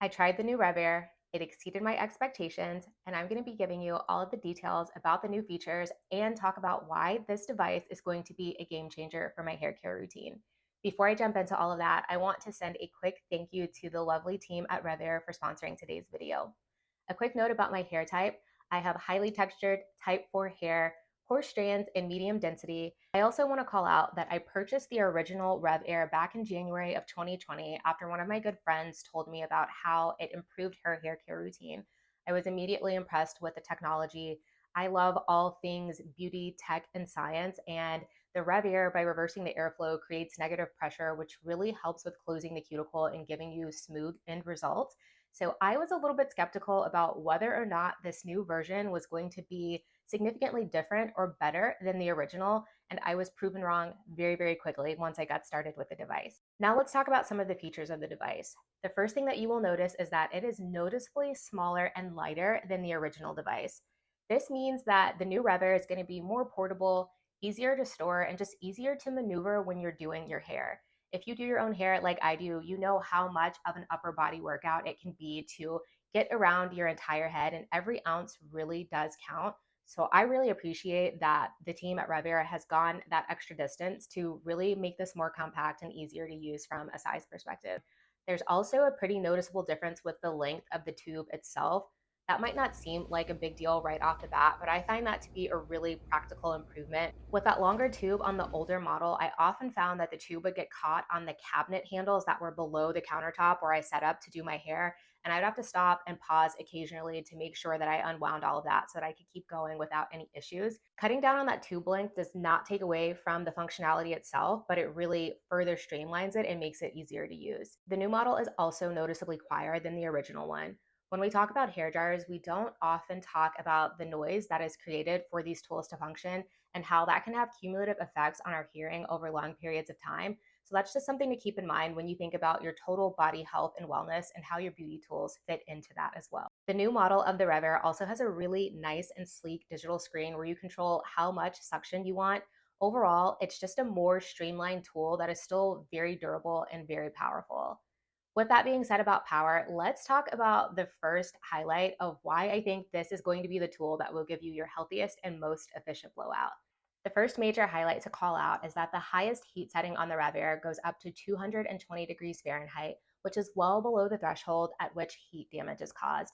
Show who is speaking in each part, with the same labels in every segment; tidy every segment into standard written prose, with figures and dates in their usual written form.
Speaker 1: I tried the new RevAir, it exceeded my expectations, and I'm going to be giving you all of the details about the new features and talk about why this device is going to be a game changer for my hair care routine. Before I jump into all of that, I want to send a quick thank you to the lovely team at RevAir for sponsoring today's video. A quick note about my hair type: I have highly textured type 4 hair, coarse strands, and medium density. I also want to call out that I purchased the original RevAir back in January of 2020 after one of my good friends told me about how it improved her hair care routine. I was immediately impressed with the technology. I love all things beauty, tech, and science, and the RevAir, by reversing the airflow, creates negative pressure, which really helps with closing the cuticle and giving you smooth end results. So I was a little bit skeptical about whether or not this new version was going to be significantly different or better than the original, and I was proven wrong very, very quickly once I got started with the device. Now let's talk about some of the features of the device. The first thing that you will notice is that it is noticeably smaller and lighter than the original device. This means that the new RevAir is going to be more portable, easier to store, and just easier to maneuver when you're doing your hair. If you do your own hair like I do, you know how much of an upper body workout it can be to get around your entire head, and every ounce really does count. So I really appreciate that the team at RevAir has gone that extra distance to really make this more compact and easier to use from a size perspective. There's also a pretty noticeable difference with the length of the tube itself. That might not seem like a big deal right off the bat, but I find that to be a really practical improvement. With that longer tube on the older model, I often found that the tube would get caught on the cabinet handles that were below the countertop where I set up to do my hair, and I'd have to stop and pause occasionally to make sure that I unwound all of that so that I could keep going without any issues. Cutting down on that tube length does not take away from the functionality itself, but it really further streamlines it and makes it easier to use. The new model is also noticeably quieter than the original one. When we talk about hair dryers, we don't often talk about the noise that is created for these tools to function and how that can have cumulative effects on our hearing over long periods of time. So that's just something to keep in mind when you think about your total body health and wellness and how your beauty tools fit into that as well. The new model of the RevAir also has a really nice and sleek digital screen where you control how much suction you want. Overall, it's just a more streamlined tool that is still very durable and very powerful. With that being said about power, let's talk about the first highlight of why I think this is going to be the tool that will give you your healthiest and most efficient blowout. The first major highlight to call out is that the highest heat setting on the RevAir goes up to 220 degrees Fahrenheit, which is well below the threshold at which heat damage is caused.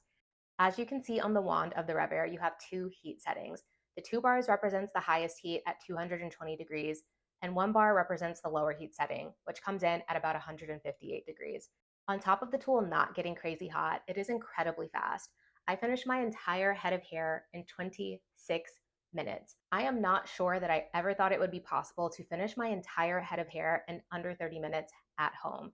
Speaker 1: As you can see on the wand of the RevAir, you have two heat settings. The two bars represents the highest heat at 220 degrees, and one bar represents the lower heat setting, which comes in at about 158 degrees. On top of the tool not getting crazy hot, it is incredibly fast. I finished my entire head of hair in 26 minutes. I am not sure that I ever thought it would be possible to finish my entire head of hair in under 30 minutes at home.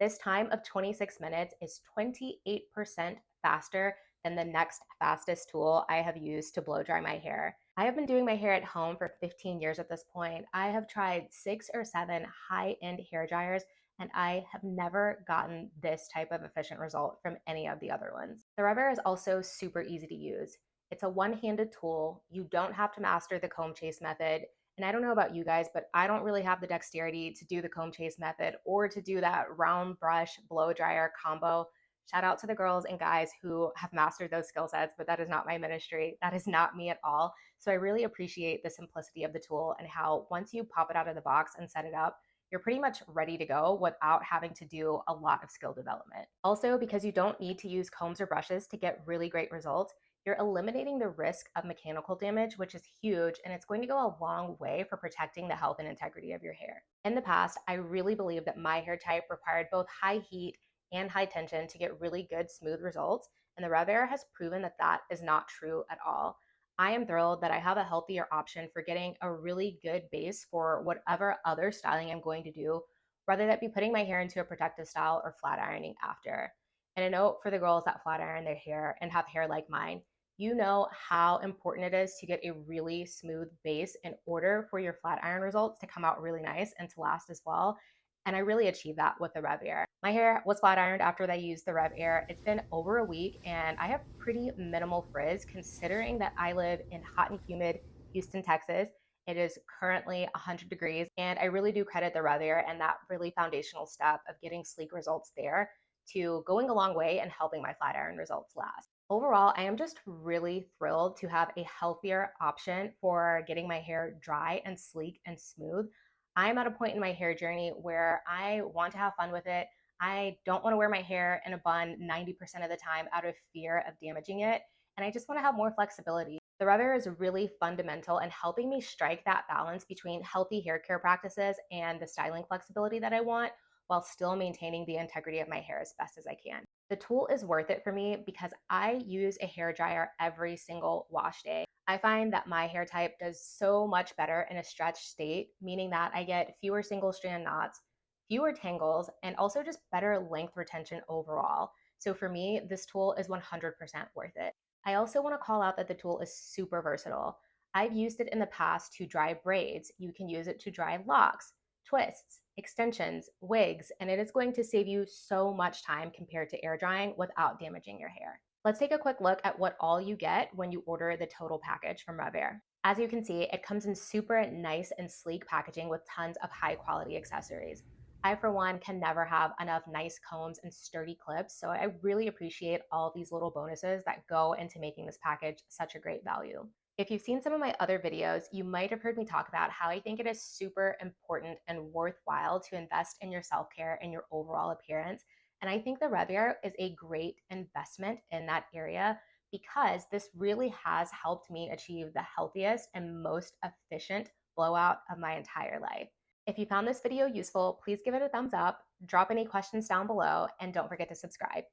Speaker 1: This time of 26 minutes is 28% faster than the next fastest tool I have used to blow dry my hair. I have been doing my hair at home for 15 years at this point. I have tried 6 or 7 high-end hair dryers, and I have never gotten this type of efficient result from any of the other ones. The RevAir is also super easy to use. It's a one-handed tool. You don't have to master the comb chase method. And I don't know about you guys, but I don't really have the dexterity to do the comb chase method or to do that round brush blow dryer combo. Shout out to the girls and guys who have mastered those skill sets, but that is not my ministry. That is not me at all. So I really appreciate the simplicity of the tool and how once you pop it out of the box and set it up, you're pretty much ready to go without having to do a lot of skill development. Also, because you don't need to use combs or brushes to get really great results, you're eliminating the risk of mechanical damage, which is huge, and it's going to go a long way for protecting the health and integrity of your hair. In the past, I really believed that my hair type required both high heat and high tension to get really good, smooth results, and the RevAir has proven that that is not true at all. I am thrilled that I have a healthier option for getting a really good base for whatever other styling I'm going to do, whether that be putting my hair into a protective style or flat ironing after. And a note for the girls that flat iron their hair and have hair like mine: you know how important it is to get a really smooth base in order for your flat iron results to come out really nice and to last as well. And I really achieved that with the RevAir. My hair was flat ironed after I used the RevAir. It's been over a week and I have pretty minimal frizz considering that I live in hot and humid Houston, Texas. It is currently 100 degrees, and I really do credit the RevAir and that really foundational step of getting sleek results there to going a long way and helping my flat iron results last. Overall, I am just really thrilled to have a healthier option for getting my hair dry and sleek and smooth. I'm at a point in my hair journey where I want to have fun with it. I don't want to wear my hair in a bun 90% of the time out of fear of damaging it. And I just want to have more flexibility. The RevAir is really fundamental in helping me strike that balance between healthy hair care practices and the styling flexibility that I want while still maintaining the integrity of my hair as best as I can. The tool is worth it for me because I use a hair dryer every single wash day. I find that my hair type does so much better in a stretched state, meaning that I get fewer single strand knots, fewer tangles, and also just better length retention overall. So for me, this tool is 100% worth it. I also want to call out that the tool is super versatile. I've used it in the past to dry braids. You can use it to dry locks, twists, extensions, wigs, and it is going to save you so much time compared to air drying without damaging your hair. Let's take a quick look at what all you get when you order the total package from RevAir. As you can see, it comes in super nice and sleek packaging with tons of high quality accessories. I, for one, can never have enough nice combs and sturdy clips, so I really appreciate all these little bonuses that go into making this package such a great value. If you've seen some of my other videos, you might have heard me talk about how I think it is super important and worthwhile to invest in your self-care and your overall appearance. And I think the RevAir is a great investment in that area because this really has helped me achieve the healthiest and most efficient blowout of my entire life. If you found this video useful, please give it a thumbs up, drop any questions down below, and don't forget to subscribe.